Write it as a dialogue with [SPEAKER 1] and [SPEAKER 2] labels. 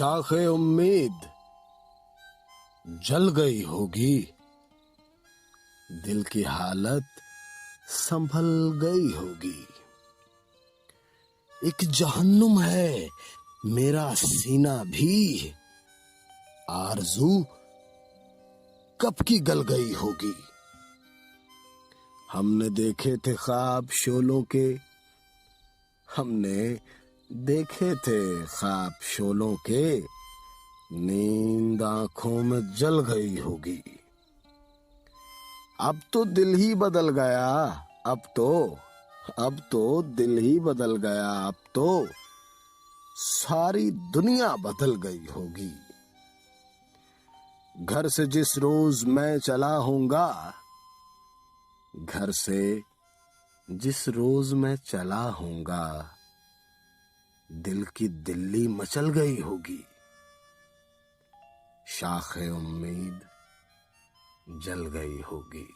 [SPEAKER 1] शाखे उम्मीद जल गई होगी, दिल की हालत संभल गई होगी। एक जहन्नुम है मेरा सीना भी, आरज़ू कब की गल गई होगी। हमने देखे थे ख्वाब शोलों के, हमने देखे थे ख्वाब शोलों के, नींद आंखों में जल गई होगी। अब तो दिल ही बदल गया, अब तो दिल ही बदल गया, अब तो सारी दुनिया बदल गई होगी। घर से जिस रोज मैं चला होऊंगा, घर से जिस रोज मैं चला होऊंगा, दिल की दिल्ली मचल गई होगी। शाखे उम्मीद जल गई होगी।